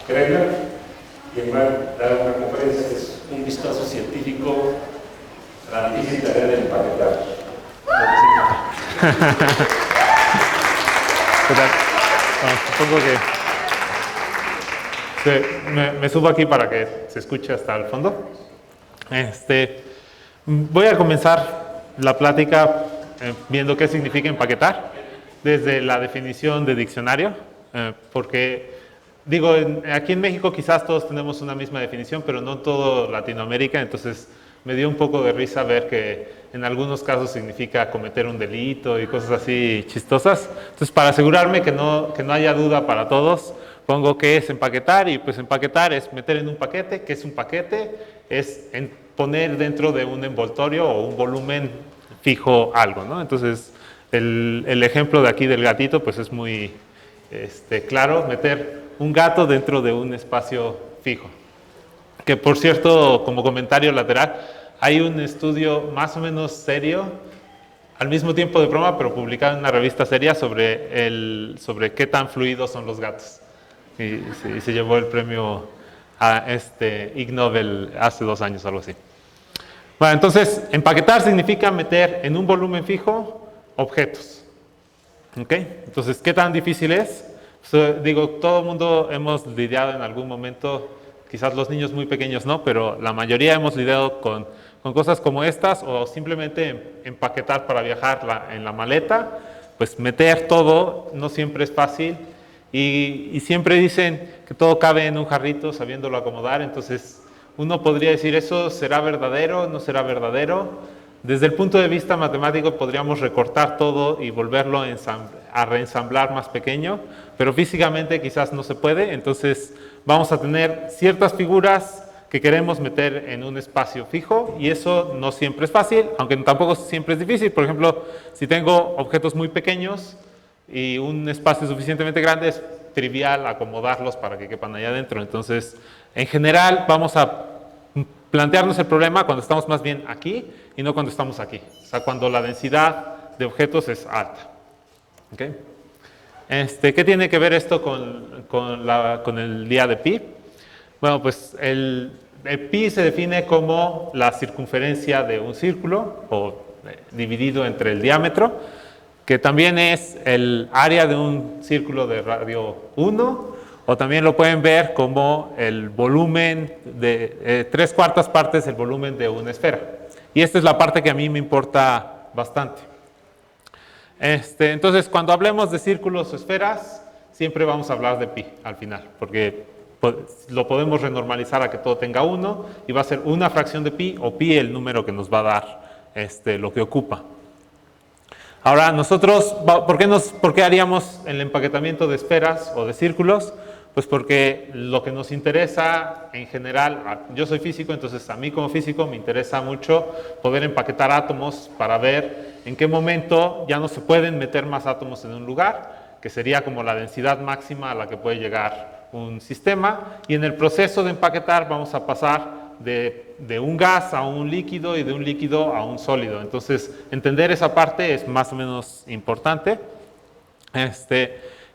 Kremer, quien va a dar una conferencia que es un vistazo científico a la difícil tarea de empaquetar. ¿Qué tal? Supongo que me subo aquí para que se escuche hasta el fondo. Voy a comenzar la plática viendo qué significa empaquetar desde la definición de diccionario, porque digo, aquí en México quizás todos tenemos una misma definición, pero no todo Latinoamérica, entonces me dio un poco de risa ver que en algunos casos significa cometer un delito y cosas así chistosas. Entonces, para asegurarme que no haya duda para todos, pongo qué es empaquetar, y pues empaquetar es meter en un paquete. ¿Qué es un paquete? Es poner dentro de un envoltorio o un volumen fijo algo, ¿no? Entonces, el ejemplo de aquí del gatito pues es muy claro, meter un gato dentro de un espacio fijo. Que por cierto, como comentario lateral, hay un estudio más o menos serio, al mismo tiempo de broma, pero publicado en una revista seria sobre qué tan fluidos son los gatos. Y se llevó el premio a Ig Nobel hace 2 años, algo así. Bueno, entonces, empaquetar significa meter en un volumen fijo objetos. ¿Ok? Entonces, ¿qué tan difícil es? Pues, digo, todo el mundo hemos lidiado en algún momento, quizás los niños muy pequeños no, pero la mayoría hemos lidiado con cosas como estas, o simplemente empaquetar para viajar en la maleta. Pues meter todo no siempre es fácil, y siempre dicen que todo cabe en un jarrito sabiéndolo acomodar. Entonces uno podría decir, ¿eso será verdadero? ¿No será verdadero? Desde el punto de vista matemático podríamos recortar todo y volverlo a reensamblar más pequeño, pero físicamente quizás no se puede. Entonces vamos a tener ciertas figuras que queremos meter en un espacio fijo, y eso no siempre es fácil, aunque tampoco siempre es difícil. Por ejemplo, si tengo objetos muy pequeños y un espacio suficientemente grande, es trivial acomodarlos para que quepan allá adentro. Entonces, en general, vamos a plantearnos el problema cuando estamos más bien aquí y no cuando estamos aquí. O sea, cuando la densidad de objetos es alta. ¿Okay? ¿Qué tiene que ver esto con el día de pi? Bueno, pues el pi se define como la circunferencia de un círculo, o dividido entre el diámetro, que también es el área de un círculo de radio 1, o también lo pueden ver como el volumen de 3/4 partes del volumen de una esfera. Y esta es la parte que a mí me importa bastante. Entonces, cuando hablemos de círculos o esferas, siempre vamos a hablar de pi al final, porque lo podemos renormalizar a que todo tenga 1, y va a ser una fracción de pi, o pi el número que nos va a dar lo que ocupa. Ahora, nosotros, ¿por qué haríamos el empaquetamiento de esferas o de círculos? Pues porque lo que nos interesa en general, yo soy físico, entonces a mí como físico me interesa mucho poder empaquetar átomos para ver en qué momento ya no se pueden meter más átomos en un lugar, que sería como la densidad máxima a la que puede llegar un sistema, y en el proceso de empaquetar vamos a pasar de un gas a un líquido y de un líquido a un sólido. Entonces, entender esa parte es más o menos importante.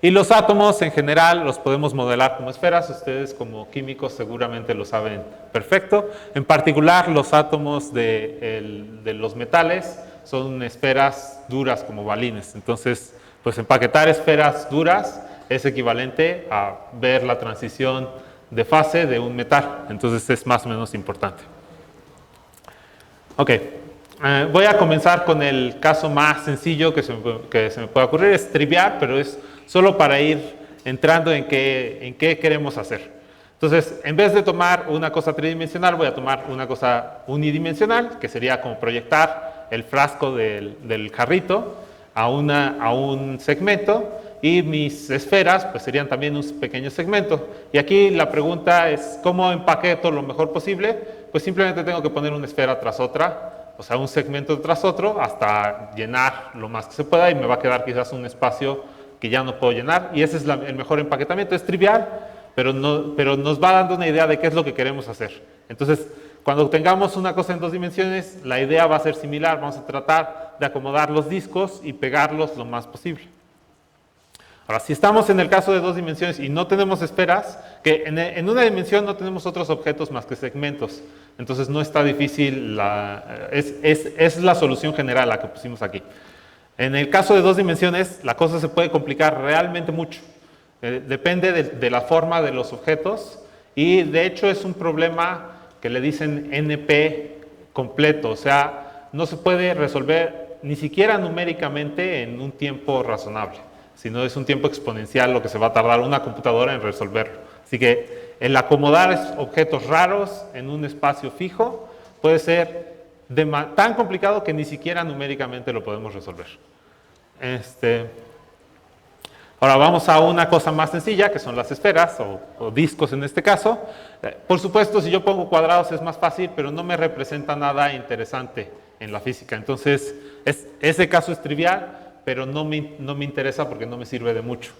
Y los átomos en general los podemos modelar como esferas. Ustedes como químicos seguramente lo saben perfecto. En particular, los átomos de los metales son esferas duras como balines. Entonces, pues empaquetar esferas duras es equivalente a ver la transición de fase de un metal. Entonces es más o menos importante. Ok, voy a comenzar con el caso más sencillo que se me puede ocurrir. Es trivial, pero es solo para ir entrando en qué queremos hacer. Entonces, en vez de tomar una cosa tridimensional, voy a tomar una cosa unidimensional, que sería como proyectar el frasco del jarrito a un segmento, y mis esferas pues serían también un pequeño segmento. Y aquí la pregunta es, ¿cómo empaqueto lo mejor posible? Pues simplemente tengo que poner una esfera tras otra, o sea, un segmento tras otro, hasta llenar lo más que se pueda, y me va a quedar quizás un espacio que ya no puedo llenar, y ese es el mejor empaquetamiento. Es trivial, pero nos va dando una idea de qué es lo que queremos hacer. Entonces, cuando tengamos una cosa en 2 dimensiones, la idea va a ser similar. Vamos a tratar de acomodar los discos y pegarlos lo más posible. Ahora, si estamos en el caso de 2 dimensiones y no tenemos esferas, que en una dimensión no tenemos otros objetos más que segmentos, entonces no está difícil, es la solución general la que pusimos aquí. En el caso de 2 dimensiones, la cosa se puede complicar realmente mucho. Depende de la forma de los objetos y de hecho es un problema que le dicen NP completo, o sea, no se puede resolver ni siquiera numéricamente en un tiempo razonable, sino es un tiempo exponencial lo que se va a tardar una computadora en resolverlo. Así que el acomodar objetos raros en un espacio fijo puede ser tan complicado que ni siquiera numéricamente lo podemos resolver. Ahora vamos a una cosa más sencilla, que son las esferas, o discos en este caso. Por supuesto, si yo pongo cuadrados es más fácil, pero no me representa nada interesante en la física. Entonces, ese caso es trivial, pero no me interesa porque no me sirve de mucho.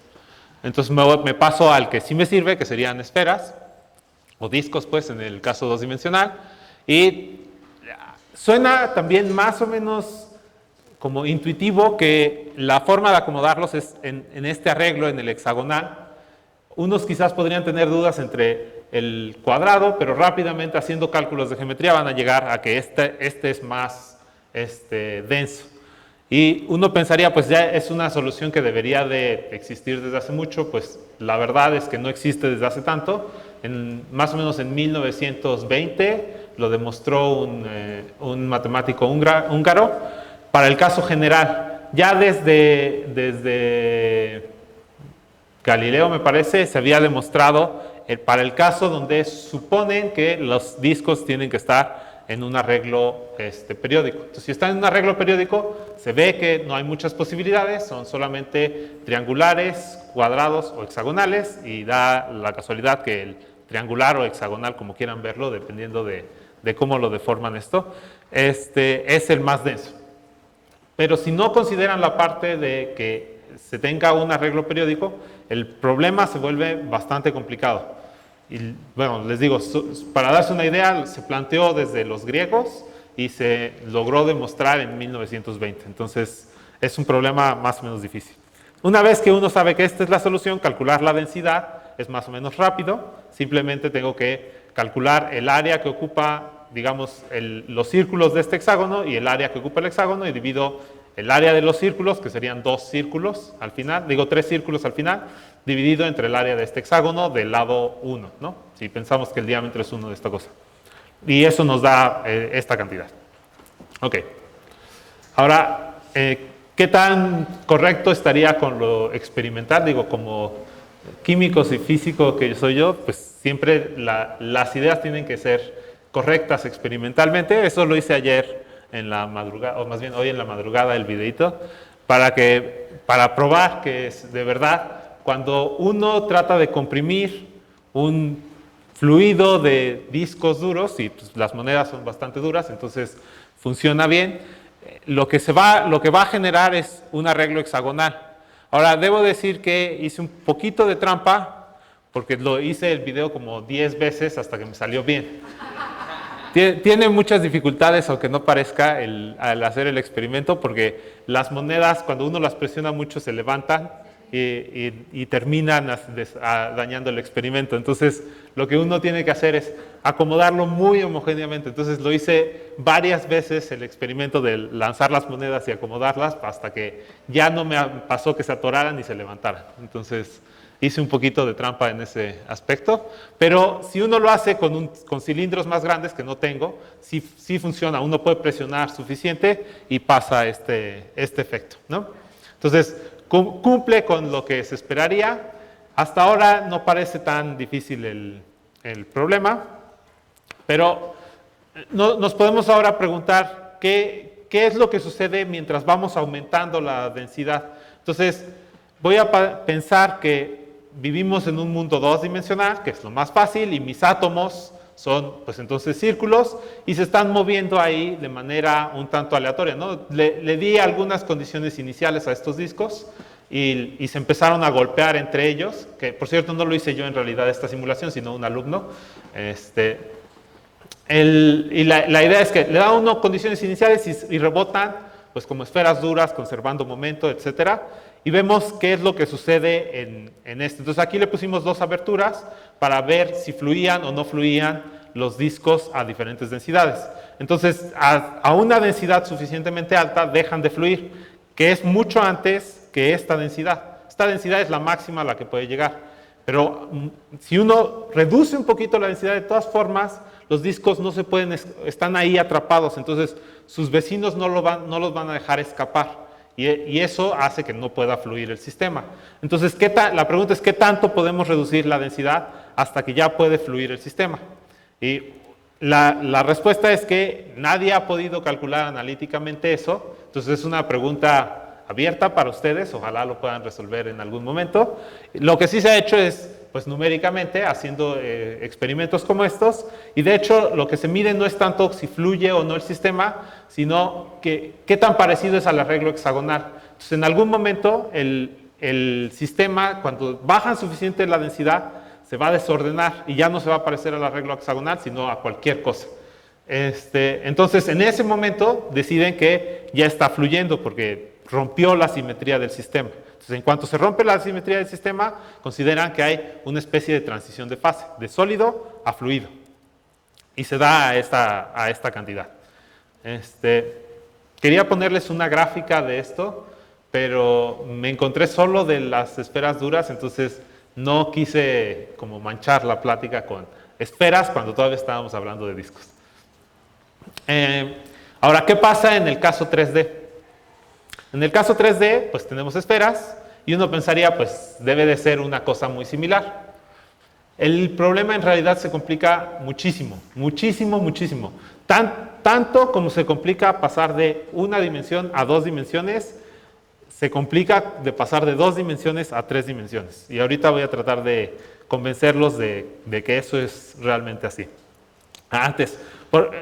Entonces me paso al que sí me sirve, que serían esferas, o discos, pues, en el caso 2-dimensional. Y suena también más o menos como intuitivo que la forma de acomodarlos es en este arreglo, en el hexagonal. Unos quizás podrían tener dudas entre el cuadrado, pero rápidamente haciendo cálculos de geometría van a llegar a que este es más denso. Y uno pensaría, pues ya es una solución que debería de existir desde hace mucho, pues la verdad es que no existe desde hace tanto. Más o menos en 1920 lo demostró un matemático húngaro. Para el caso general, ya desde Galileo, me parece, se había demostrado para el caso donde suponen que los discos tienen que estar en un arreglo periódico. Entonces, si están en un arreglo periódico, se ve que no hay muchas posibilidades, son solamente triangulares, cuadrados o hexagonales, y da la casualidad que el triangular o hexagonal, como quieran verlo, dependiendo de cómo lo deforman esto, es el más denso. Pero si no consideran la parte de que se tenga un arreglo periódico, el problema se vuelve bastante complicado. Y bueno, les digo, para darse una idea, se planteó desde los griegos y se logró demostrar en 1920. Entonces, es un problema más o menos difícil. Una vez que uno sabe que esta es la solución, calcular la densidad es más o menos rápido. Simplemente tengo que calcular el área que ocupa, digamos, los círculos de este hexágono y el área que ocupa el hexágono, y divido el área de los círculos, que serían 2 círculos al final, 3 círculos al final, dividido entre el área de este hexágono del lado 1, ¿no? Si pensamos que el diámetro es 1 de esta cosa. Y eso nos da esta cantidad. Ok. Ahora, ¿qué tan correcto estaría con lo experimental? Digo, como químicos y físico que soy yo, pues siempre las ideas tienen que ser correctas experimentalmente. Eso lo hice ayer en la madrugada, o más bien hoy en la madrugada, el videito, para probar que es de verdad, cuando uno trata de comprimir un fluido de discos duros, y pues las monedas son bastante duras, entonces funciona bien, lo que va a generar es un arreglo hexagonal. Ahora, debo decir que hice un poquito de trampa, porque lo hice el video como 10 veces hasta que me salió bien. Tiene muchas dificultades, aunque no parezca, al hacer el experimento, porque las monedas, cuando uno las presiona mucho, se levantan y terminan dañando el experimento. Entonces, lo que uno tiene que hacer es acomodarlo muy homogéneamente. Entonces, lo hice varias veces, el experimento de lanzar las monedas y acomodarlas, hasta que ya no me pasó que se atoraran y se levantaran. Entonces, hice un poquito de trampa en ese aspecto, pero si uno lo hace con cilindros más grandes, que no tengo, sí funciona. Uno puede presionar suficiente y pasa este efecto, ¿no? Entonces, cumple con lo que se esperaría. Hasta ahora no parece tan difícil el problema, pero nos podemos ahora preguntar qué es lo que sucede mientras vamos aumentando la densidad. Entonces, voy a pensar que vivimos en un mundo 2-dimensional, que es lo más fácil, y mis átomos son, pues entonces, círculos, y se están moviendo ahí de manera un tanto aleatoria, ¿no? Le di algunas condiciones iniciales a estos discos y se empezaron a golpear entre ellos, que por cierto no lo hice yo en realidad esta simulación, sino un alumno. Y la idea es que le da uno condiciones iniciales y rebotan, pues como esferas duras, conservando momento, etcétera. y vemos qué es lo que sucede en este. Entonces aquí le pusimos 2 aberturas para ver si fluían o no fluían los discos a diferentes densidades. Entonces a una densidad suficientemente alta dejan de fluir, que es mucho antes que esta densidad. Esta densidad es la máxima a la que puede llegar. Pero si uno reduce un poquito la densidad, de todas formas, los discos no se pueden, están ahí atrapados, entonces sus vecinos no los van a dejar escapar. Y eso hace que no pueda fluir el sistema. Entonces, la pregunta es, ¿qué tanto podemos reducir la densidad hasta que ya puede fluir el sistema? Y la respuesta es que nadie ha podido calcular analíticamente eso. Entonces, es una pregunta abierta para ustedes, ojalá lo puedan resolver en algún momento. Lo que sí se ha hecho es, pues numéricamente, haciendo experimentos como estos, y de hecho lo que se mide no es tanto si fluye o no el sistema, sino qué tan parecido es al arreglo hexagonal. Entonces, en algún momento el sistema, cuando bajan suficiente la densidad, se va a desordenar y ya no se va a parecer al arreglo hexagonal, sino a cualquier cosa. Entonces, en ese momento deciden que ya está fluyendo porque rompió la simetría del sistema. Entonces, en cuanto se rompe la simetría del sistema, consideran que hay una especie de transición de fase, de sólido a fluido. Y se da a esta cantidad. Quería ponerles una gráfica de esto, pero me encontré solo de las esferas duras, entonces no quise como manchar la plática con esferas cuando todavía estábamos hablando de discos. Ahora, ¿qué pasa en el caso 3D? En el caso 3D, pues tenemos esferas y uno pensaría, pues debe de ser una cosa muy similar. El problema en realidad se complica muchísimo, muchísimo, muchísimo. Tanto como se complica pasar de una dimensión a 2 dimensiones, se complica de pasar de 2 dimensiones a 3 dimensiones. Y ahorita voy a tratar de convencerlos de que eso es realmente así. Antes,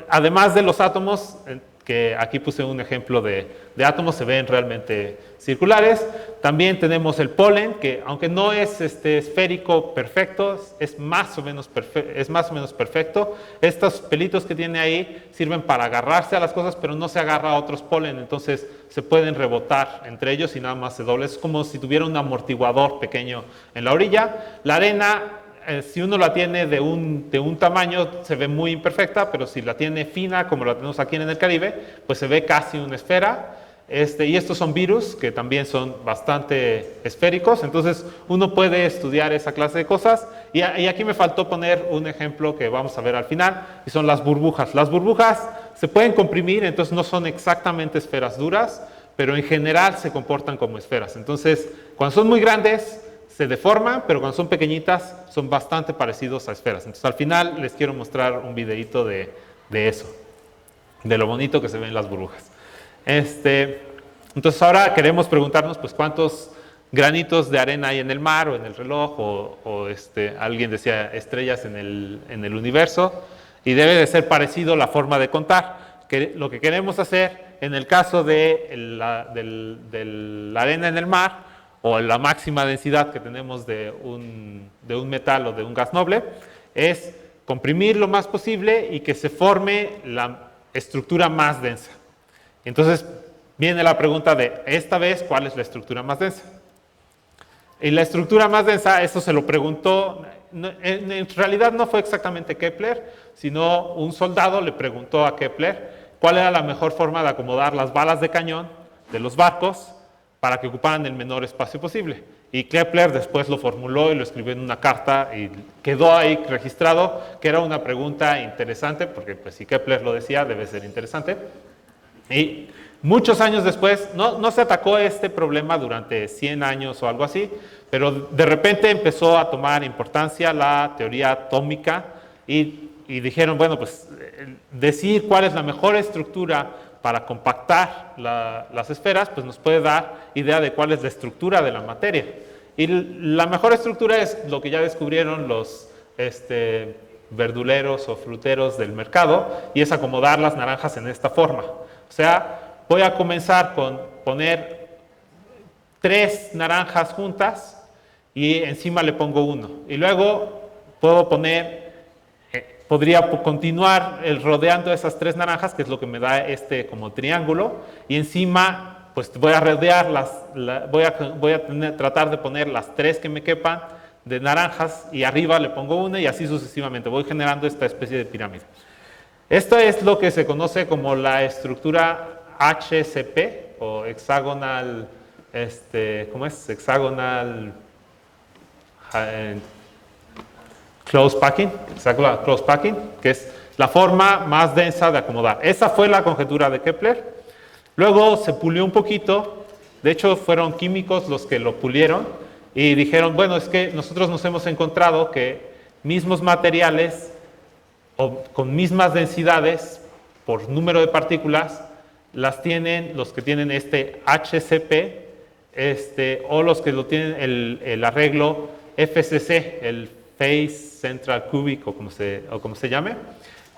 además de los átomos, que aquí puse un ejemplo de átomos, se ven realmente circulares. También tenemos el polen, que aunque no es esférico perfecto, es más o menos perfecto. Estos pelitos que tiene ahí sirven para agarrarse a las cosas, pero no se agarra a otros polen, entonces se pueden rebotar entre ellos y nada más se dobla. Es como si tuviera un amortiguador pequeño en la orilla. La arena, si uno la tiene de un tamaño, se ve muy imperfecta, pero si la tiene fina, como la tenemos aquí en el Caribe, pues se ve casi una esfera. Y estos son virus, que también son bastante esféricos, entonces uno puede estudiar esa clase de cosas. Y aquí me faltó poner un ejemplo que vamos a ver al final, y son las burbujas. Las burbujas se pueden comprimir, entonces no son exactamente esferas duras, pero en general se comportan como esferas. Entonces, cuando son muy grandes, se deforman, pero cuando son pequeñitas son bastante parecidos a esferas. Entonces al final les quiero mostrar un videito de eso, de lo bonito que se ven las burbujas. Entonces ahora queremos preguntarnos pues cuántos granitos de arena hay en el mar o en el reloj o alguien decía estrellas en el universo, y debe de ser parecido la forma de contar. Lo que queremos hacer en el caso de la arena en el mar, o la máxima densidad que tenemos de un metal o de un gas noble, es comprimir lo más posible y que se forme la estructura más densa. Entonces viene la pregunta de, esta vez, ¿cuál es la estructura más densa? Y la estructura más densa, esto se lo preguntó, en realidad no fue exactamente Kepler, sino un soldado le preguntó a Kepler cuál era la mejor forma de acomodar las balas de cañón de los barcos para que ocuparan el menor espacio posible. Y Kepler después lo formuló y lo escribió en una carta y quedó ahí registrado que era una pregunta interesante, porque pues, si Kepler lo decía, debe ser interesante. Y muchos años después, no se atacó este problema durante 100 años o algo así, pero de repente empezó a tomar importancia la teoría atómica y dijeron, bueno, pues decir cuál es la mejor estructura para compactar las esferas, pues nos puede dar idea de cuál es la estructura de la materia. Y la mejor estructura es lo que ya descubrieron los verduleros o fruteros del mercado, y es acomodar las naranjas en esta forma. O sea, voy a comenzar con poner 3 naranjas juntas y encima le pongo 1. Y luego puedo podría continuar rodeando esas 3 naranjas, que es lo que me da como triángulo, y encima pues voy a rodear voy a tratar de poner las 3 que me quepan de naranjas y arriba le pongo una y así sucesivamente. Voy generando esta especie de pirámide. Esto es lo que se conoce como la estructura HCP o hexagonal, ¿cómo es? Hexagonal close packing, close packing, que es la forma más densa de acomodar. Esa fue la conjetura de Kepler. Luego se pulió un poquito, de hecho fueron químicos los que lo pulieron y dijeron, bueno, es que nosotros nos hemos encontrado que mismos materiales o con mismas densidades por número de partículas las tienen los que tienen este HCP o los que lo tienen el arreglo FCC, el Phase Central Cubic o como se llame,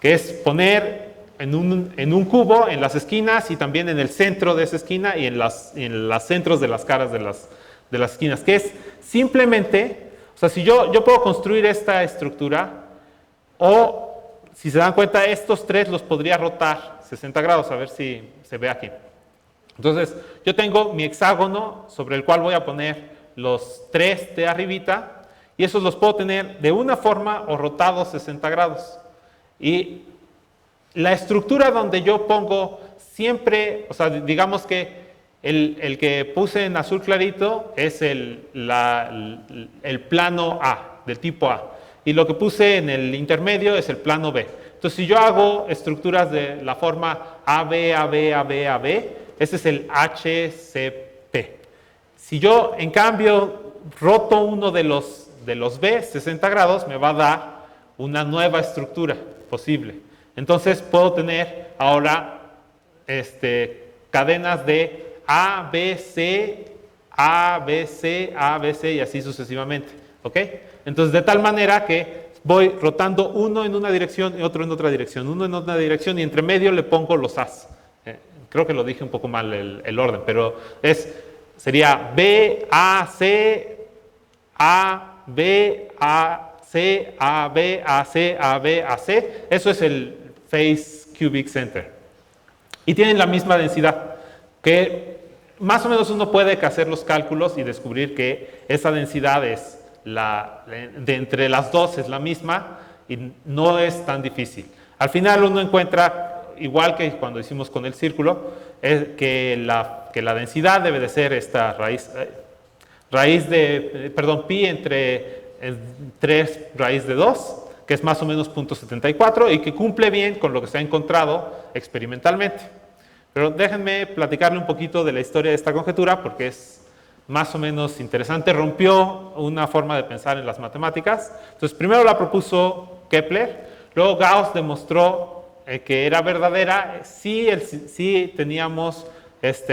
que es poner en un cubo en las esquinas y también en el centro de esa esquina y en los centros de las caras de las esquinas, que es simplemente, o sea, si yo puedo construir esta estructura o, si se dan cuenta, estos 3 los podría rotar 60 grados, a ver si se ve aquí. Entonces, yo tengo mi hexágono sobre el cual voy a poner los 3 de arribita y esos los puedo tener de una forma o rotados 60 grados. Y la estructura donde yo pongo siempre, o sea, digamos que el que puse en azul clarito es el plano A, del tipo A. Y lo que puse en el intermedio es el plano B. Entonces, si yo hago estructuras de la forma AB, AB, AB, AB, ese es el HCP. Si yo, en cambio, roto uno de los B, 60 grados, me va a dar una nueva estructura posible. Entonces, puedo tener ahora cadenas de A, B, C, A, B, C, A, B, C y así sucesivamente. ¿Ok? Entonces, de tal manera que voy rotando uno en una dirección y otro en otra dirección, uno en otra dirección y entre medio le pongo los As. Creo que lo dije un poco mal el orden, pero sería B, A, C, A, B, A, C, A, B, A, C, A, B, A, C. Eso es el Phase Cubic Center. Y tienen la misma densidad, que más o menos uno puede hacer los cálculos y descubrir que esa densidad es de entre las dos es la misma y no es tan difícil. Al final uno encuentra, igual que cuando hicimos con el círculo, que la densidad debe de ser esta pi entre 3 raíz de 2, que es más o menos 0.74 y que cumple bien con lo que se ha encontrado experimentalmente. Pero déjenme platicarle un poquito de la historia de esta conjetura porque es más o menos interesante. Rompió una forma de pensar en las matemáticas. Entonces, primero la propuso Kepler, luego Gauss demostró que era verdadera si teníamos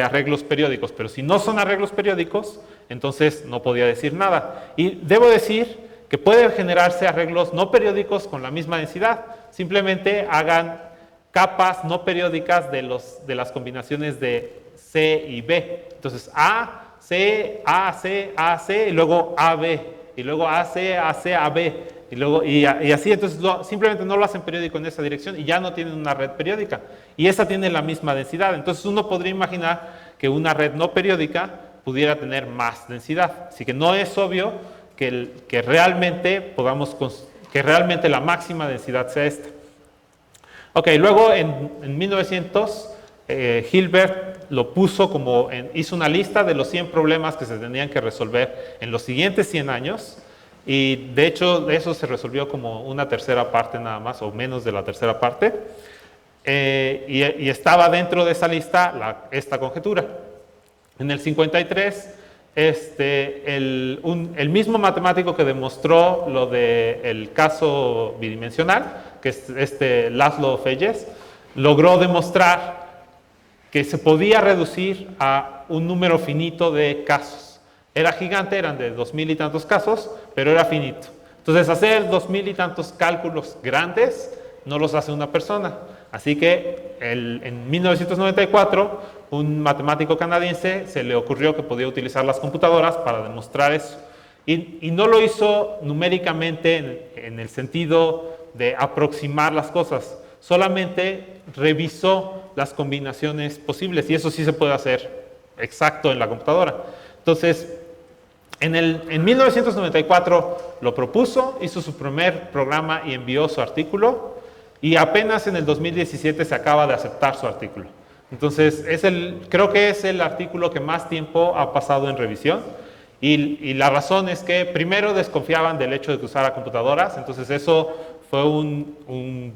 arreglos periódicos, pero si no son arreglos periódicos, entonces no podía decir nada. Y debo decir que pueden generarse arreglos no periódicos con la misma densidad. Simplemente hagan capas no periódicas de las combinaciones de C y B. Entonces, A, C, A, C, A, C, y luego AB, y luego AC, AC, AB, y así. Entonces, simplemente no lo hacen periódico en esa dirección y ya no tienen una red periódica. Y esa tiene la misma densidad. Entonces, uno podría imaginar que una red no periódica pudiera tener más densidad. Así que no es obvio que realmente la máxima densidad sea esta. Ok, luego en 1900, Hilbert lo puso hizo una lista de los 100 problemas que se tenían que resolver en los siguientes 100 años y de hecho eso se resolvió como una tercera parte nada más o menos de la tercera parte y estaba dentro de esa lista esta conjetura. En el 53 el mismo matemático que demostró lo del caso bidimensional, que es Laszlo Felles, logró demostrar que se podía reducir a un número finito de casos. Era gigante, eran de 2000 y tantos casos, pero era finito. Entonces, hacer 2000 y tantos cálculos grandes no los hace una persona. Así que en 1994, un matemático canadiense se le ocurrió que podía utilizar las computadoras para demostrar eso. Y no lo hizo numéricamente en el sentido de aproximar las cosas, solamente revisó las combinaciones posibles y eso sí se puede hacer exacto en la computadora. Entonces, en 1994 lo propuso, hizo su primer programa y envió su artículo, y apenas en el 2017 se acaba de aceptar su artículo. Entonces, creo que es el artículo que más tiempo ha pasado en revisión, y la razón es que primero desconfiaban del hecho de que usara computadoras, entonces eso fue un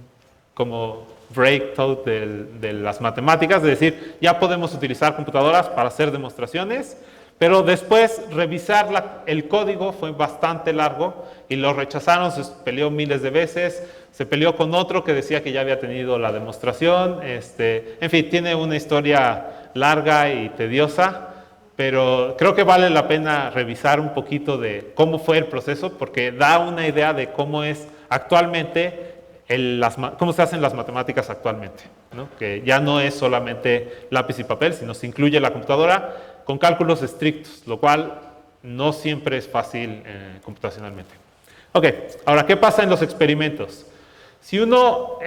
como breakthrough de las matemáticas, es decir, ya podemos utilizar computadoras para hacer demostraciones, pero después revisar el código fue bastante largo y lo rechazaron, se peleó miles de veces, se peleó con otro que decía que ya había tenido la demostración, en fin, tiene una historia larga y tediosa, pero creo que vale la pena revisar un poquito de cómo fue el proceso, porque da una idea de cómo es actualmente, cómo se hacen las matemáticas actualmente, ¿no? Que ya no es solamente lápiz y papel, sino se incluye la computadora con cálculos estrictos, lo cual no siempre es fácil computacionalmente. Ok, ahora, ¿qué pasa en los experimentos? Si uno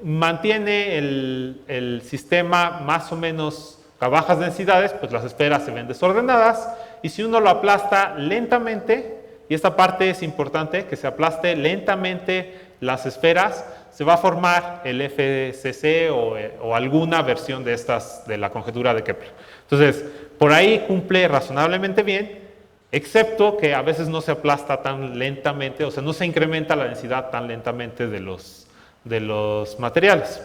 mantiene el sistema más o menos a bajas densidades, pues las esferas se ven desordenadas, y si uno lo aplasta lentamente, y esta parte es importante, que se aplaste lentamente las esferas, se va a formar el FCC o alguna versión de estas de la conjetura de Kepler. Entonces, por ahí cumple razonablemente bien, excepto que a veces no se aplasta tan lentamente, o sea, no se incrementa la densidad tan lentamente de los materiales.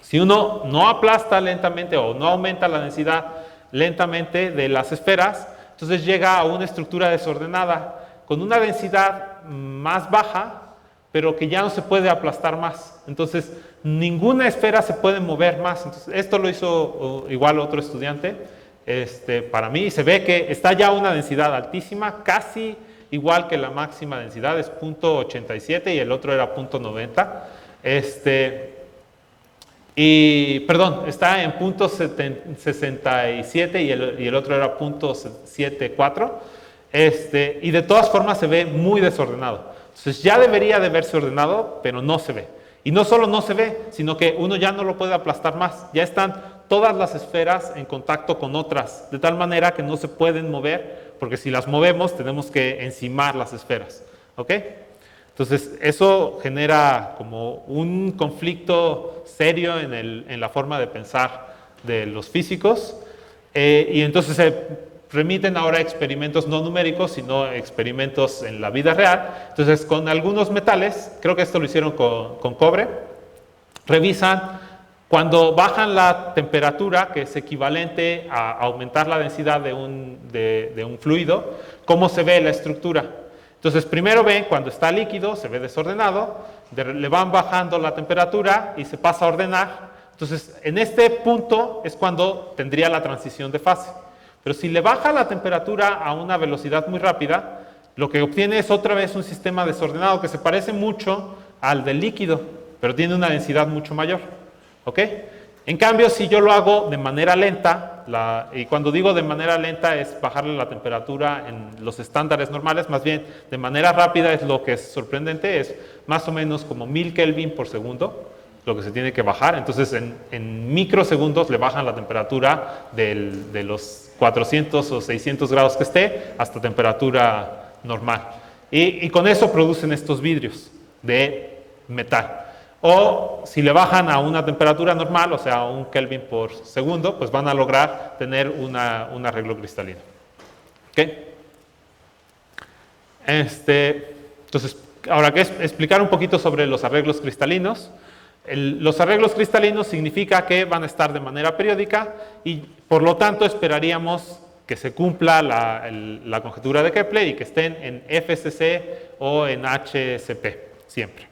Si uno no aplasta lentamente o no aumenta la densidad lentamente de las esferas, entonces llega a una estructura desordenada con una densidad más baja, pero que ya no se puede aplastar más. Entonces, ninguna esfera se puede mover más. Entonces, esto lo hizo igual otro estudiante para mí, y se ve que está ya una densidad altísima, casi igual que la máxima densidad, es 0.87 y el otro era 0.90. Y, perdón, está en 0.67 y el otro era 0.74. Y de todas formas se ve muy desordenado. Entonces ya debería de verse ordenado, pero no se ve. Y no solo no se ve, sino que uno ya no lo puede aplastar más. Ya están todas las esferas en contacto con otras, de tal manera que no se pueden mover, porque si las movemos tenemos que encimar las esferas. ¿Ok? Entonces eso genera como un conflicto serio en la forma de pensar de los físicos, y entonces se remiten ahora a experimentos no numéricos, sino experimentos en la vida real. Entonces, con algunos metales, creo que esto lo hicieron con cobre, revisan cuando bajan la temperatura, que es equivalente a aumentar la densidad de un fluido, cómo se ve la estructura. Entonces, primero ven cuando está líquido, se ve desordenado, le van bajando la temperatura y se pasa a ordenar. Entonces, en este punto es cuando tendría la transición de fase. Pero si le baja la temperatura a una velocidad muy rápida, lo que obtiene es otra vez un sistema desordenado que se parece mucho al del líquido, pero tiene una densidad mucho mayor. ¿Ok? En cambio, si yo lo hago de manera lenta, y cuando digo de manera lenta es bajarle la temperatura en los estándares normales, más bien de manera rápida es lo que es sorprendente, es más o menos como 1000 Kelvin por segundo, lo que se tiene que bajar. Entonces, en microsegundos le bajan la temperatura de los 400 o 600 grados que esté hasta temperatura normal. Y con eso producen estos vidrios de metal. O si le bajan a una temperatura normal, o sea, a 1 Kelvin por segundo, pues van a lograr tener un arreglo cristalino. ¿Ok? Entonces, ahora que explicar un poquito sobre los arreglos cristalinos. Los arreglos cristalinos significa que van a estar de manera periódica y por lo tanto esperaríamos que se cumpla la conjetura de Kepler y que estén en FCC o en HCP siempre.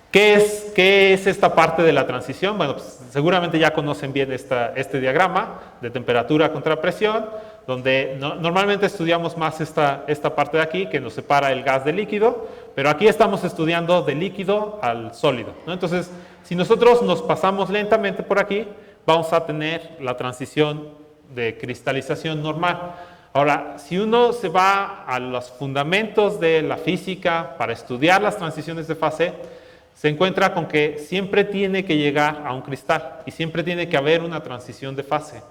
¿Qué es esta parte de la transición? Bueno, pues seguramente ya conocen bien este diagrama de temperatura contra presión, donde normalmente estudiamos más esta parte de aquí, que nos separa el gas del líquido, pero aquí estamos estudiando de líquido al sólido, ¿no? Entonces, si nosotros nos pasamos lentamente por aquí, vamos a tener la transición de cristalización normal. Ahora, si uno se va a los fundamentos de la física para estudiar las transiciones de fase, se encuentra con que siempre tiene que llegar a un cristal y siempre tiene que haber una transición de fase.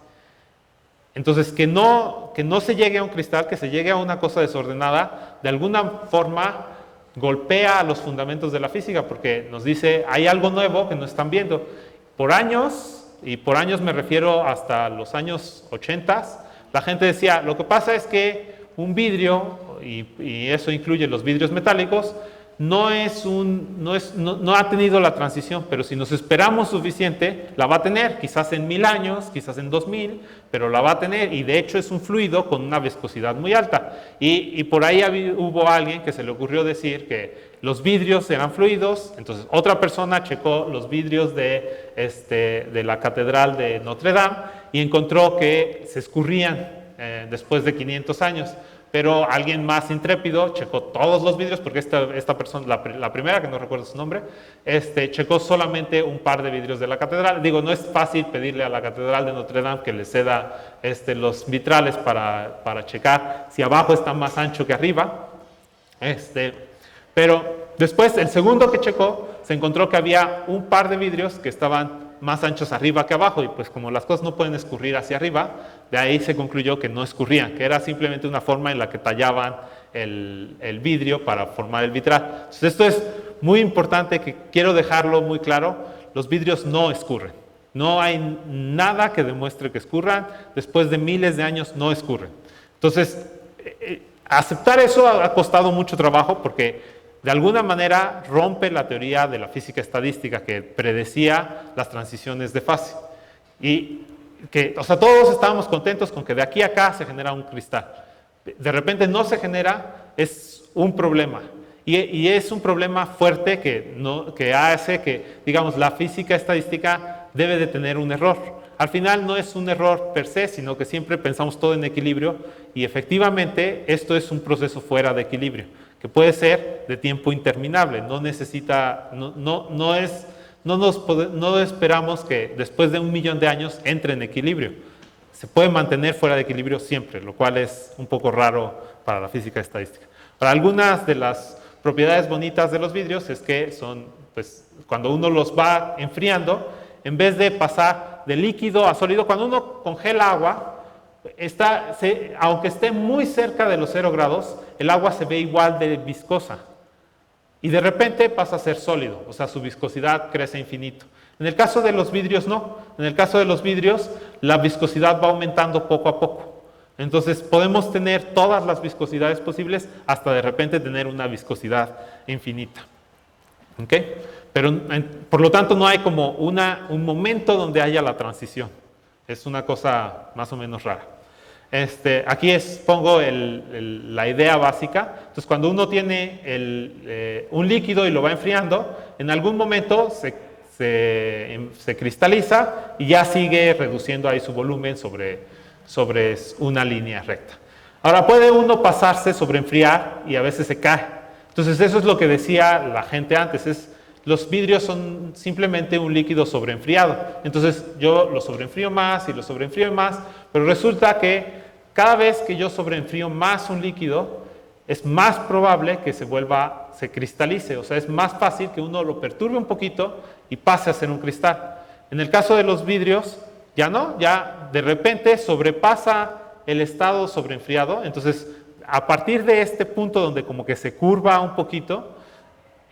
Entonces, que no se llegue a un cristal, que se llegue a una cosa desordenada, de alguna forma golpea a los fundamentos de la física, porque nos dice, hay algo nuevo que no están viendo. Por años, y por años me refiero hasta los años 80, la gente decía, lo que pasa es que un vidrio, y eso incluye los vidrios metálicos, no ha tenido la transición, pero si nos esperamos suficiente, la va a tener, quizás en 1000 años, quizás en 2000, pero la va a tener, y de hecho es un fluido con una viscosidad muy alta. Y por ahí hubo alguien que se le ocurrió decir que los vidrios eran fluidos, entonces otra persona checó los vidrios de la catedral de Notre Dame y encontró que se escurrían después de 500 años. Pero alguien más intrépido checó todos los vidrios, porque esta persona, la primera, que no recuerdo su nombre, checó solamente un par de vidrios de la catedral. Digo, no es fácil pedirle a la catedral de Notre Dame que le ceda los vitrales para checar si abajo está más ancho que arriba. Pero después, el segundo que checó, se encontró que había un par de vidrios que estaban más anchos arriba que abajo, y pues como las cosas no pueden escurrir hacia arriba, de ahí se concluyó que no escurrían, que era simplemente una forma en la que tallaban el vidrio para formar el vitral. Entonces, esto es muy importante, que quiero dejarlo muy claro: los vidrios no escurren. No hay nada que demuestre que escurran. Después de miles de años no escurren. Entonces, aceptar eso ha costado mucho trabajo, porque de alguna manera rompe la teoría de la física estadística que predecía las transiciones de fase. Y que, o sea, todos estábamos contentos con que de aquí a acá se genera un cristal. De repente no se genera, es un problema. Y es un problema fuerte que hace que, digamos, la física estadística debe de tener un error. Al final no es un error per se, sino que siempre pensamos todo en equilibrio, y efectivamente esto es un proceso fuera de equilibrio, que puede ser de tiempo interminable. No necesita, no esperamos que después de 1 millón de años entre en equilibrio. Se puede mantener fuera de equilibrio siempre, lo cual es un poco raro para la física estadística. Para algunas de las propiedades bonitas de los vidrios es que son, pues, cuando uno los va enfriando, en vez de pasar de líquido a sólido, cuando uno congela agua, aunque esté muy cerca de los 0 grados, el agua se ve igual de viscosa. Y de repente pasa a ser sólido, o sea, su viscosidad crece infinito. En el caso de los vidrios no. En el caso de los vidrios, la viscosidad va aumentando poco a poco. Entonces podemos tener todas las viscosidades posibles hasta de repente tener una viscosidad infinita. ¿Ok? Pero por lo tanto no hay como un momento donde haya la transición. Es una cosa más o menos rara. Aquí pongo la idea básica. Entonces, cuando uno tiene un líquido y lo va enfriando, en algún momento se cristaliza y ya sigue reduciendo ahí su volumen sobre una línea recta. Ahora, puede uno pasarse sobre enfriar y a veces se cae. Entonces, eso es lo que decía la gente antes. Los vidrios son simplemente un líquido sobreenfriado. Entonces yo lo sobreenfrío más y lo sobreenfrío más, pero resulta que cada vez que yo sobreenfrío más un líquido, es más probable que se cristalice. O sea, es más fácil que uno lo perturbe un poquito y pase a ser un cristal. En el caso de los vidrios, ya no, ya de repente sobrepasa el estado sobreenfriado. Entonces, a partir de este punto donde como que se curva un poquito,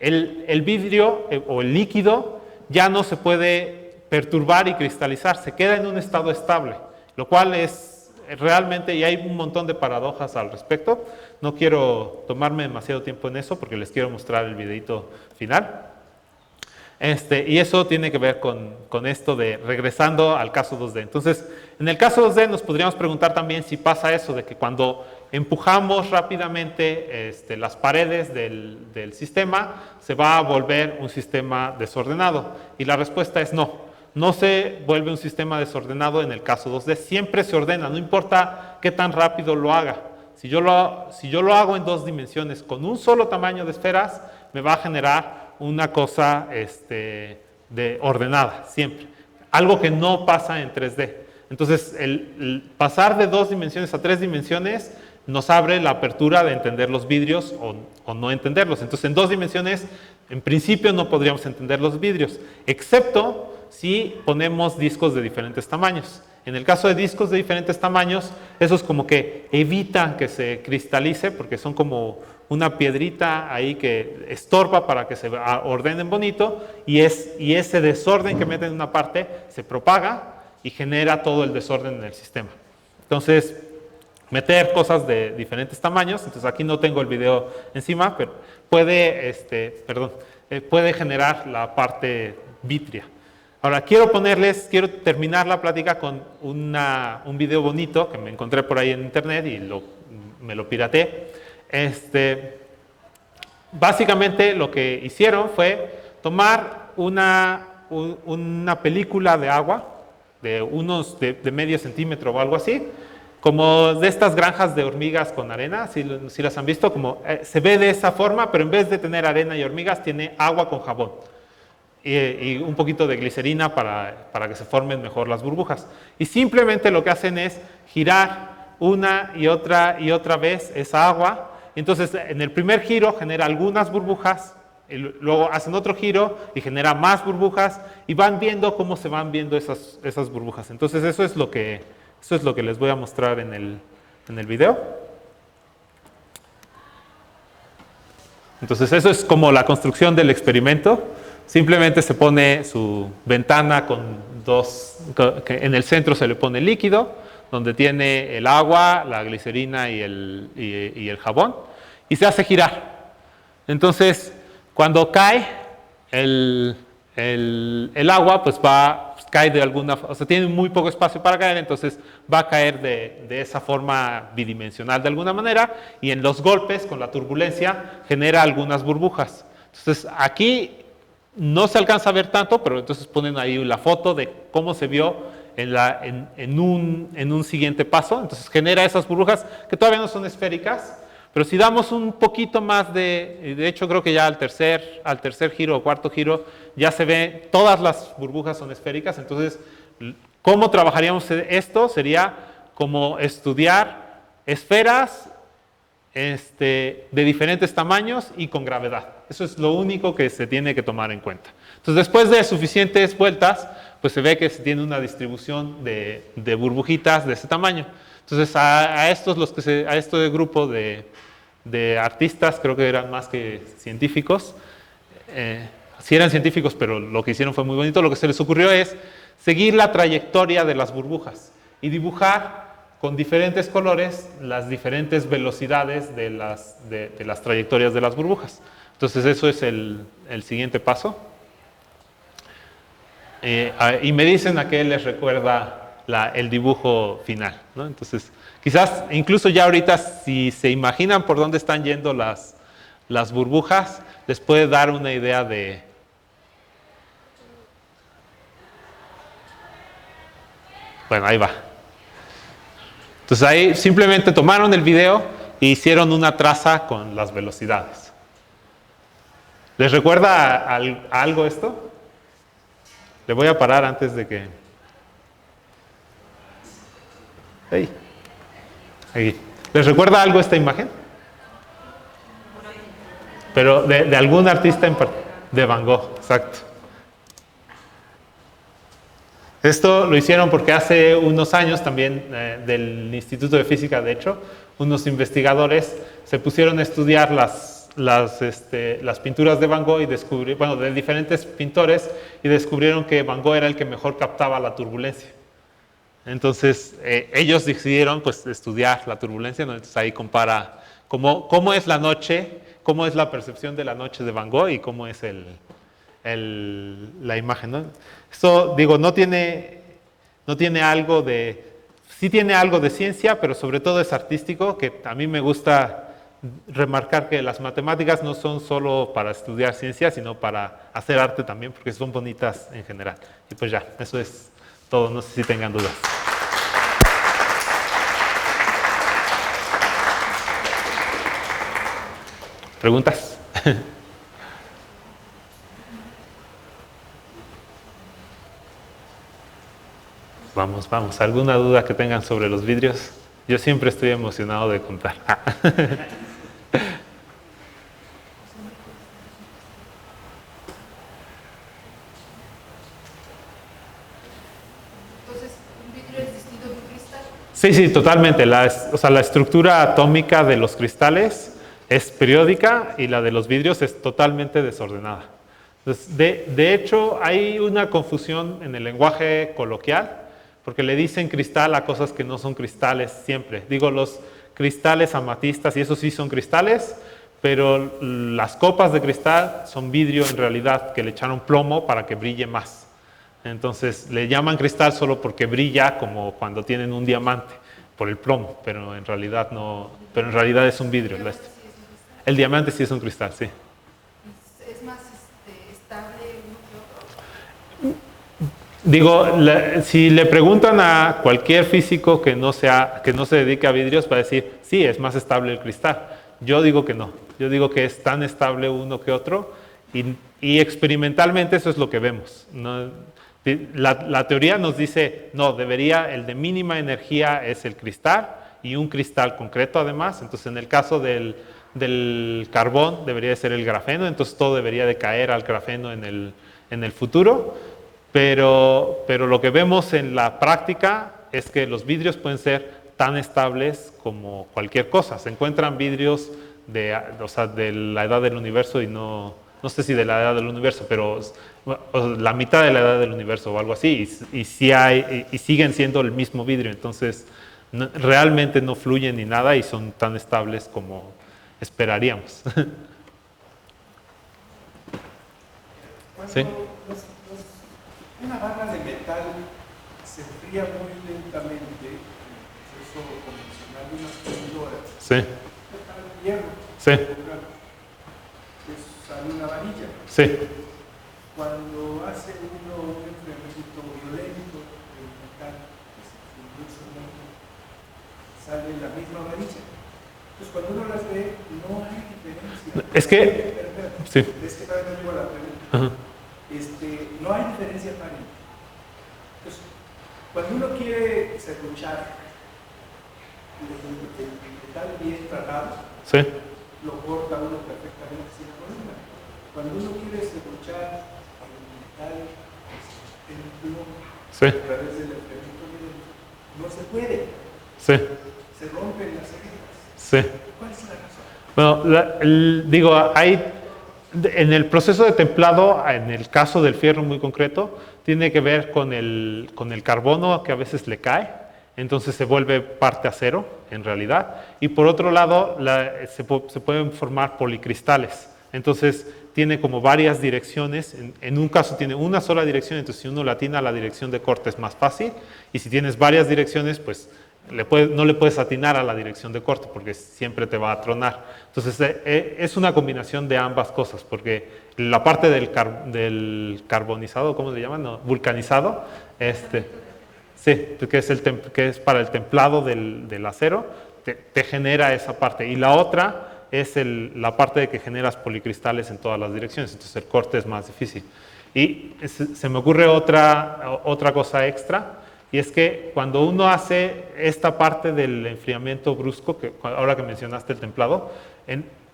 el vidrio o el líquido ya no se puede perturbar y cristalizar, se queda en un estado estable, lo cual es realmente, y hay un montón de paradojas al respecto. No quiero tomarme demasiado tiempo en eso porque les quiero mostrar el videito final. Y eso tiene que ver con esto de regresando al caso 2D. Entonces, en el caso 2D nos podríamos preguntar también si pasa eso de que cuando empujamos rápidamente las paredes del sistema, se va a volver un sistema desordenado. Y la respuesta es no. No se vuelve un sistema desordenado en el caso 2D. Siempre se ordena, no importa qué tan rápido lo haga. Si yo lo hago en 2 dimensiones con un solo tamaño de esferas, me va a generar una cosa ordenada, siempre. Algo que no pasa en 3D. Entonces, el pasar de 2 dimensiones a 3 dimensiones nos abre la apertura de entender los vidrios o no entenderlos. Entonces, en 2 dimensiones en principio no podríamos entender los vidrios, excepto si ponemos discos de diferentes tamaños. En el caso de discos de diferentes tamaños, esos como que evitan que se cristalice, porque son como una piedrita ahí que estorba para que se ordenen bonito, y ese desorden que meten en una parte se propaga y genera todo el desorden en el sistema. Entonces, meter cosas de diferentes tamaños, entonces aquí no tengo el video encima, pero puede generar la parte vítrea. Ahora, quiero terminar la plática con un video bonito que me encontré por ahí en internet y me lo pirateé. Básicamente lo que hicieron fue tomar una película de agua de medio centímetro o algo así, como de estas granjas de hormigas con arena, si las han visto, como se ve de esa forma, pero en vez de tener arena y hormigas, tiene agua con jabón y un poquito de glicerina para que se formen mejor las burbujas. Y simplemente lo que hacen es girar una y otra vez esa agua. Entonces, en el primer giro genera algunas burbujas, y luego hacen otro giro y genera más burbujas, y van viendo cómo se van viendo esas burbujas. Entonces, eso es lo que les voy a mostrar en el video. Entonces, eso es como la construcción del experimento. Simplemente se pone su ventana que en el centro se le pone líquido, donde tiene el agua, la glicerina y el jabón, y se hace girar. Entonces, cuando cae el agua, pues cae de alguna forma, o sea, tiene muy poco espacio para caer, entonces va a caer de esa forma bidimensional de alguna manera, y en los golpes, con la turbulencia, genera algunas burbujas. Entonces, aquí no se alcanza a ver tanto, pero entonces ponen ahí la foto de cómo se vio en un siguiente paso. Entonces genera esas burbujas que todavía no son esféricas, pero si damos un poquito más de hecho creo que ya al tercer giro o cuarto giro ya se ve, todas las burbujas son esféricas. Entonces, ¿cómo trabajaríamos esto? Sería como estudiar esferas de diferentes tamaños y con gravedad. Eso es lo único que se tiene que tomar en cuenta. Entonces, después de suficientes vueltas, pues se ve que se tiene una distribución de burbujitas de ese tamaño. Entonces, a este grupo de artistas, creo que eran más que científicos, sí eran científicos, pero lo que hicieron fue muy bonito. Lo que se les ocurrió es seguir la trayectoria de las burbujas y dibujar con diferentes colores las diferentes velocidades de las trayectorias de las burbujas. Entonces, eso es el siguiente paso. Y me dicen a qué les recuerda el dibujo final, ¿no? Entonces, quizás incluso ya ahorita, si se imaginan por dónde están yendo las burbujas, les puede dar una idea de... Bueno, ahí va. Entonces ahí simplemente tomaron el video e hicieron una traza con las velocidades. ¿Les recuerda a algo esto? Le voy a parar antes de que... Ahí. ¿Les recuerda algo esta imagen? Pero de algún artista en particular. De Van Gogh, exacto. Esto lo hicieron porque hace unos años también del Instituto de Física, de hecho, unos investigadores se pusieron a estudiar las pinturas de Van Gogh y de diferentes pintores, y descubrieron que Van Gogh era el que mejor captaba la turbulencia. Entonces, ellos decidieron pues, estudiar la turbulencia, ¿no? Entonces ahí compara cómo es la noche, cómo es la percepción de la noche de Van Gogh y cómo es la imagen, ¿no? Esto, digo, no tiene algo de... Sí tiene algo de ciencia, pero sobre todo es artístico, que a mí me gusta remarcar que las matemáticas no son solo para estudiar ciencia, sino para hacer arte también, porque son bonitas en general. Y pues ya, eso es todo, no sé si tengan dudas. ¿Preguntas? Vamos. ¿Alguna duda que tengan sobre los vidrios? Yo siempre estoy emocionado de contar. Sí, sí, totalmente. O sea, la estructura atómica de los cristales es periódica y la de los vidrios es totalmente desordenada. Entonces, de hecho, hay una confusión en el lenguaje coloquial, porque le dicen cristal a cosas que no son cristales siempre. Digo, los cristales amatistas, y eso sí son cristales, pero las copas de cristal son vidrio en realidad, que le echaron plomo para que brille más. Entonces le llaman cristal solo porque brilla como cuando tienen un diamante por el plomo, pero en realidad no, pero en realidad es un vidrio. El diamante sí es un cristal, sí. ¿Es más estable uno que otro? Digo, si le preguntan a cualquier físico que no se dedique a vidrios, va a decir, sí, es más estable el cristal. Yo digo que no. Yo digo que es tan estable uno que otro y experimentalmente eso es lo que vemos. La teoría nos dice, no, el de mínima energía es el cristal y un cristal concreto además. Entonces, en el caso del carbón debería de ser el grafeno, entonces todo debería de caer al grafeno en el futuro. Pero lo que vemos en la práctica es que los vidrios pueden ser tan estables como cualquier cosa. Se encuentran vidrios de la edad del universo y no sé si de la edad del universo, pero la mitad de la edad del universo o algo así, y siguen siendo el mismo vidrio, entonces realmente no fluyen ni nada y son tan estables como esperaríamos. ¿Sí? Una barra de metal se enfría muy lentamente en el proceso convencional de una fundidora. Sí. Metal hierro. Sí. Sale una varilla. Sí. Cuando hace uno un enfriamiento violento del metal, que se fundió ese momento, sale la misma varilla. Entonces, cuando uno las ve, no hay diferencia. Es que... Sí. Es que todavía no llego a la pregunta. Ajá. No hay diferencia aparente. Entonces, cuando uno quiere serruchar el metal bien tratado, Sí. lo corta uno perfectamente sin problema. Cuando uno quiere serruchar el metal en plomo Sí. a través del enfriamiento violento, no se puede. Sí. Se rompen las cejas. Sí. ¿Cuál es la razón? Bueno, digo, en el proceso de templado, en el caso del fierro muy concreto, tiene que ver con el carbono que a veces le cae, entonces se vuelve parte acero en realidad, y por otro lado se pueden formar policristales, entonces tiene como varias direcciones, en un caso tiene una sola dirección, entonces si uno le atina a la dirección de corte es más fácil, y si tienes varias direcciones, pues no le puedes atinar a la dirección de corte porque siempre te va a tronar. Entonces es una combinación de ambas cosas, porque la parte del carbonizado, ¿cómo se llama? No, vulcanizado, sí, que es para el templado del acero, te genera esa parte. Y la otra es la parte de que generas policristales en todas las direcciones, entonces el corte es más difícil. Y se me ocurre otra cosa extra, y es que cuando uno hace esta parte del enfriamiento brusco, ahora que mencionaste el templado,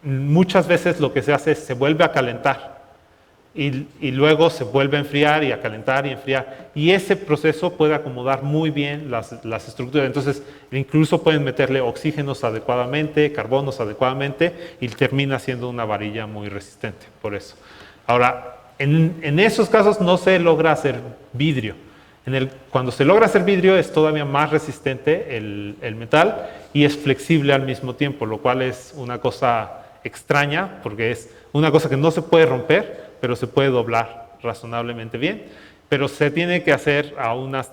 muchas veces lo que se hace es se vuelve a calentar y luego se vuelve a enfriar y a calentar y enfriar. Y ese proceso puede acomodar muy bien las estructuras. Entonces, incluso pueden meterle oxígenos adecuadamente, carbonos adecuadamente y termina siendo una varilla muy resistente por eso. Ahora, en esos casos no se logra hacer vidrio. Cuando se logra hacer vidrio es todavía más resistente el metal y es flexible al mismo tiempo, lo cual es una cosa extraña porque es una cosa que no se puede romper, pero se puede doblar razonablemente bien, pero se tiene que hacer a unas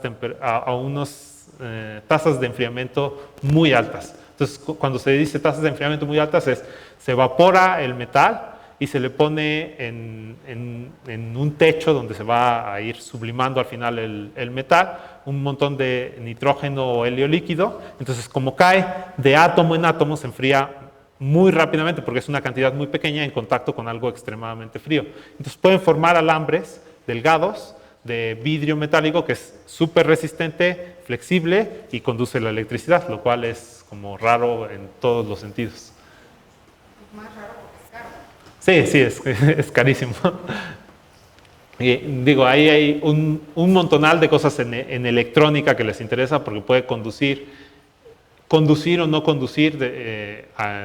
tasas de enfriamiento muy altas. Entonces, cuando se dice tasas de enfriamiento muy altas se evapora el metal y se le pone en un techo donde se va a ir sublimando al final el metal, un montón de nitrógeno o helio líquido. Entonces, como cae de átomo en átomo, se enfría muy rápidamente porque es una cantidad muy pequeña en contacto con algo extremadamente frío. Entonces, pueden formar alambres delgados de vidrio metálico que es súper resistente, flexible y conduce la electricidad, lo cual es como raro en todos los sentidos. Más raro porque es caro. Sí, es carísimo. Y digo, ahí hay un montonal de cosas en electrónica que les interesa porque puede conducir conducir o no conducir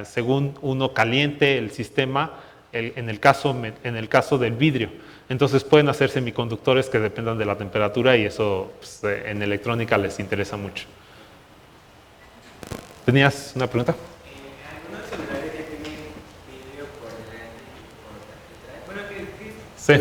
según uno caliente el sistema, en el caso del vidrio. Entonces pueden hacer semiconductores que dependan de la temperatura y eso pues, en electrónica les interesa mucho. ¿Tenías una pregunta? Algunos celulares ya tienen vidrio por delante y por atrás. Bueno, Sí.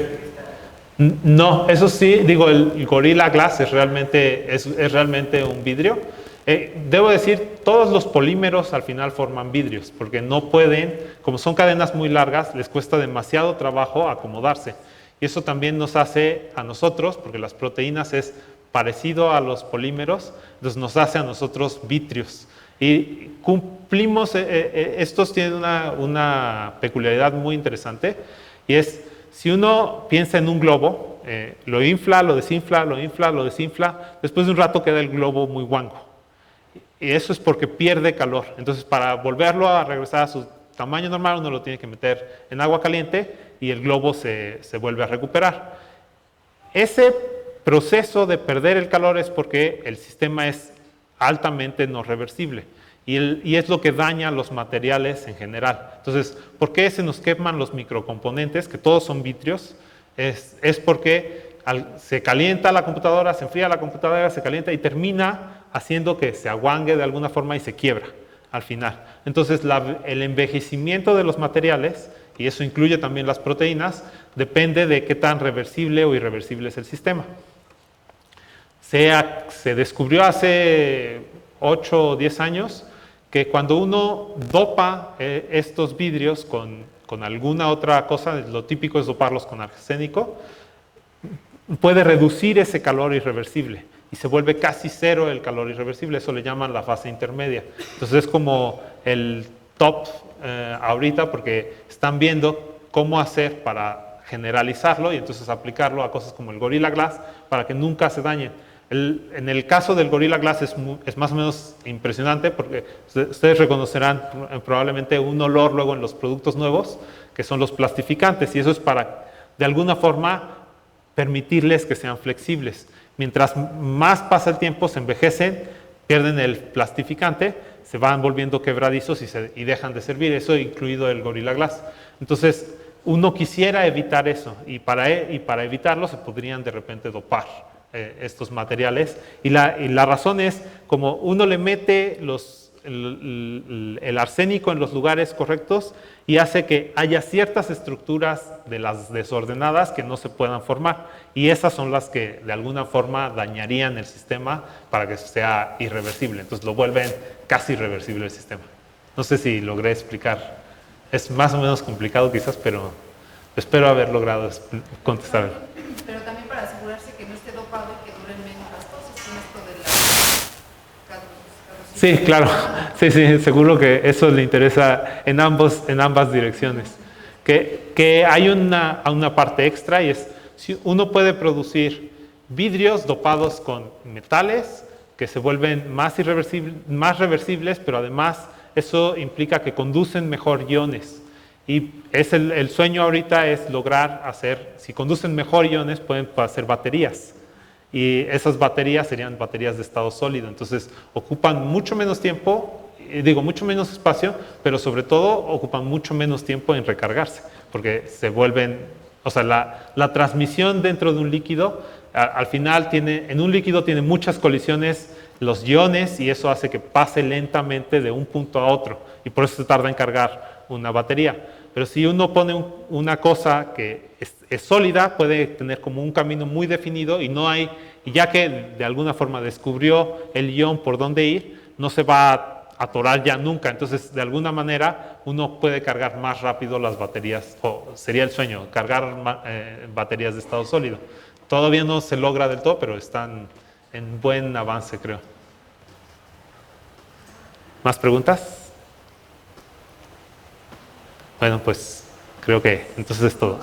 No, eso sí, digo, el Gorilla Glass es realmente un vidrio. Debo decir, todos los polímeros al final forman vidrios, porque no pueden, como son cadenas muy largas, les cuesta demasiado trabajo acomodarse. Y eso también nos hace a nosotros, porque las proteínas es parecido a los polímeros, entonces nos hace a nosotros vitrios. Y cumplimos, estos tienen una peculiaridad muy interesante, y es, si uno piensa en un globo, lo infla, lo desinfla, lo infla, lo desinfla, después de un rato queda el globo muy guango. Y eso es porque pierde calor. Entonces, para volverlo a regresar a su tamaño normal, uno lo tiene que meter en agua caliente y el globo se vuelve a recuperar. Ese proceso de perder el calor es porque el sistema es altamente no reversible y es lo que daña los materiales en general. Entonces, ¿por qué se nos queman los microcomponentes, que todos son vitrios? Es porque se calienta la computadora, se enfría la computadora, se calienta y termina haciendo que se aguangue de alguna forma y se quiebra al final. Entonces, el envejecimiento de los materiales, y eso incluye también las proteínas, depende de qué tan reversible o irreversible es el sistema. Se descubrió hace 8 o 10 años que cuando uno dopa estos vidrios con alguna otra cosa, lo típico es doparlos con arsénico, puede reducir ese calor irreversible y se vuelve casi cero el calor irreversible. Eso le llaman la fase intermedia. Entonces es como el top ahorita, porque están viendo cómo hacer para generalizarlo y entonces aplicarlo a cosas como el Gorilla Glass para que nunca se dañen. En el caso del Gorilla Glass es más o menos impresionante, porque ustedes reconocerán probablemente un olor luego en los productos nuevos, que son los plastificantes, y eso es para, de alguna forma, permitirles que sean flexibles. Mientras más pasa el tiempo, se envejecen, pierden el plastificante, se van volviendo quebradizos y dejan de servir, eso incluido el Gorilla Glass. Entonces, uno quisiera evitar eso, y para evitarlo se podrían de repente dopar estos materiales, y la razón es, como uno le mete el arsénico en los lugares correctos y hace que haya ciertas estructuras de las desordenadas que no se puedan formar, y esas son las que de alguna forma dañarían el sistema para que sea irreversible. Entonces lo vuelven casi irreversible el sistema. No sé si logré explicar, es más o menos complicado quizás, pero espero haber logrado contestar. Pero también para asegurarse que no esté dopado y que duren menos las cosas, con esto de la... Sí, claro. Sí, seguro que eso le interesa en ambas direcciones. Que hay una parte extra, y es, si uno puede producir vidrios dopados con metales que se vuelven más reversibles, pero además eso implica que conducen mejor iones. Y el sueño ahorita es lograr si conducen mejor iones, pueden hacer baterías. Y esas baterías serían baterías de estado sólido. Entonces, ocupan mucho menos tiempo, mucho menos espacio, pero sobre todo ocupan mucho menos tiempo en recargarse, porque se vuelven, o sea, la transmisión dentro de un líquido, al final en un líquido tiene muchas colisiones los iones, y eso hace que pase lentamente de un punto a otro, y por eso se tarda en cargar una batería. Pero si uno pone una cosa que es sólida, puede tener como un camino muy definido, y ya que de alguna forma descubrió el ion por dónde ir, no se va a atorar ya nunca. Entonces, de alguna manera, uno puede cargar más rápido las baterías, o sería el sueño, cargar baterías de estado sólido. Todavía no se logra del todo, pero están en buen avance, creo. ¿Más preguntas? Bueno, pues creo que entonces es todo.